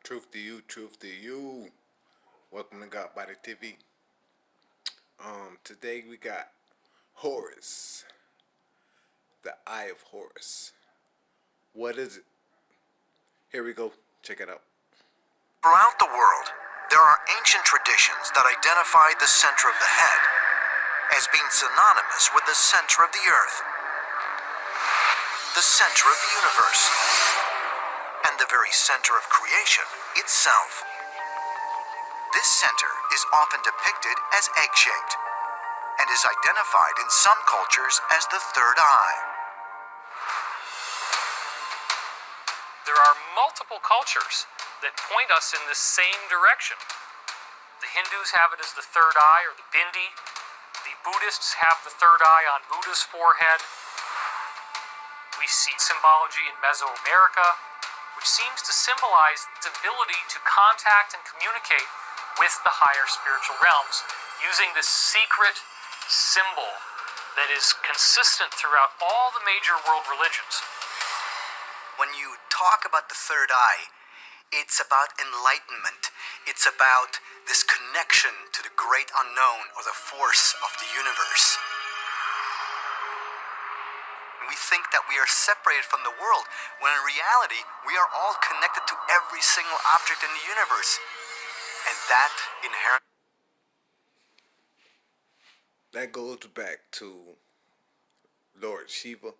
Truth to you, truth to you. Welcome to God Body TV. Today we got Horus, the Eye of Horus. What is it? Here we go. Check it out. Throughout the world, there are ancient traditions that identify the center of the head as being synonymous with the center of the earth, the center of the universe, and the very center of creation itself. This center is often depicted as egg-shaped and is identified in some cultures as the third eye. There are multiple cultures that point us in the same direction. The Hindus have it as the third eye, or the bindi. The Buddhists have the third eye on Buddha's forehead. We see symbology in Mesoamerica, which seems to symbolize the ability to contact and communicate with the higher spiritual realms using this secret symbol that is consistent throughout all the major world religions. When you talk about the third eye, it's about enlightenment. It's about this connection to the great unknown or the force of the universe. We think that we are separated from the world, when in reality, we are all connected to every single object in the universe. And that inherent. That goes back to Lord Shiva.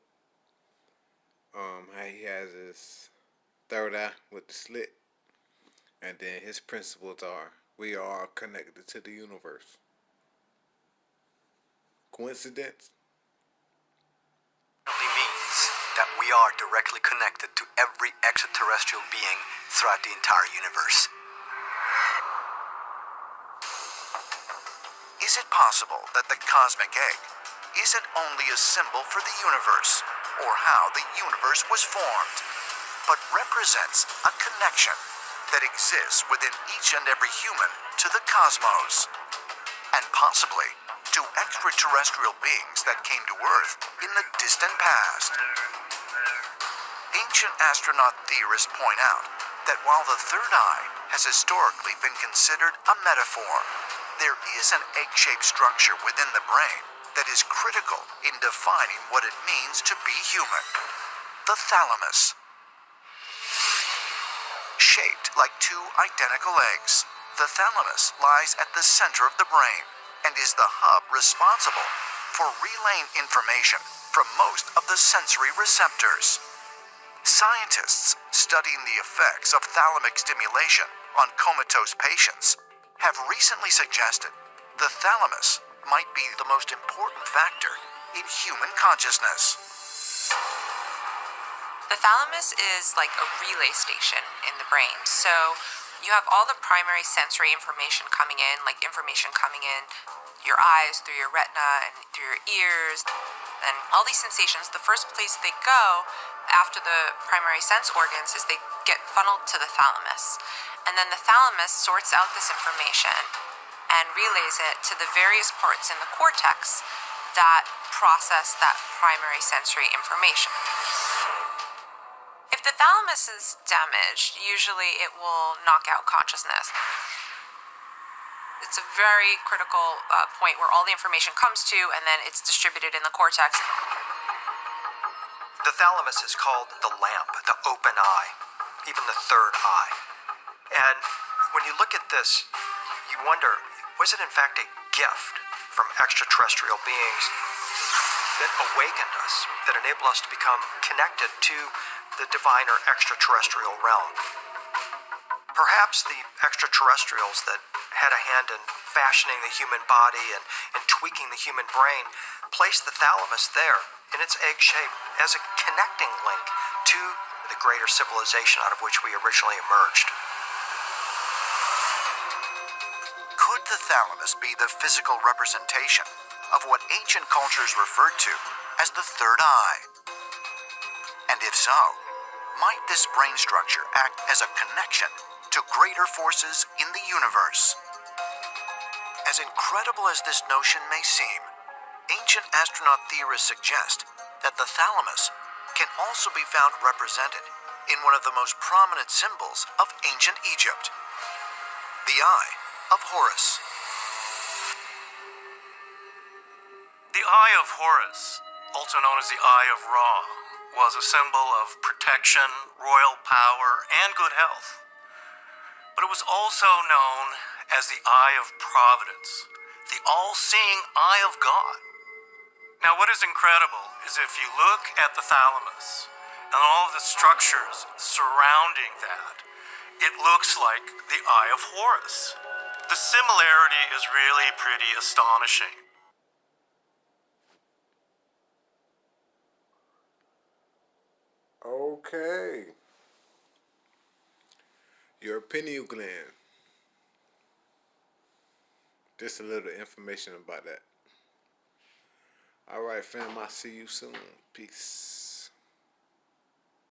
How he has his third eye with the slit. And then his principles are, we are connected to the universe. Coincidence? Means that we are directly connected to every extraterrestrial being throughout the entire universe. Is it possible that the cosmic egg isn't only a symbol for the universe, or how the universe was formed, but represents a connection that exists within each and every human to the cosmos, and possibly to extraterrestrial beings that came to Earth in the distant past? Ancient astronaut theorists point out that while the third eye has historically been considered a metaphor, there is an egg-shaped structure within the brain that is critical in defining what it means to be human: the thalamus. Shaped like two identical eggs, the thalamus lies at the center of the brain and is the hub responsible for relaying information from most of the sensory receptors. Scientists studying the effects of thalamic stimulation on comatose patients have recently suggested the thalamus might be the most important factor in human consciousness. The thalamus is like a relay station in the brain. So you have all the primary sensory information coming in, like information coming in your eyes, through your retina, and through your ears, and all these sensations. The first place they go after the primary sense organs is they get funneled to the thalamus. And then the thalamus sorts out this information and relays it to the various parts in the cortex that process that primary sensory information. If the thalamus is damaged, usually it will knock out consciousness. It's a very critical point where all the information comes to, and then it's distributed in the cortex. The thalamus is called the lamp, the open eye, even the third eye. And when you look at this, you wonder, was it in fact a gift from extraterrestrial beings that awakened us, that enabled us to become connected to the divine or extraterrestrial realm? Perhaps the extraterrestrials that had a hand in fashioning the human body and tweaking the human brain placed the thalamus there in its egg shape as a connecting link to the greater civilization out of which we originally emerged. Could the thalamus be the physical representation of what ancient cultures referred to as the third eye? And if so, might this brain structure act as a connection to greater forces in the universe? As incredible as this notion may seem, ancient astronaut theorists suggest that the thalamus can also be found represented in one of the most prominent symbols of ancient Egypt, the Eye of Horus. The Eye of Horus, also known as the Eye of Ra, was a symbol of protection, royal power, and good health. But it was also known as the Eye of Providence, the all-seeing Eye of God. Now, what is incredible is if you look at the thalamus and all of the structures surrounding that, it looks like the Eye of Horus. The similarity is really pretty astonishing. Okay. Your pineal gland. Just a little information about that. All right, fam. I'll see you soon. Peace.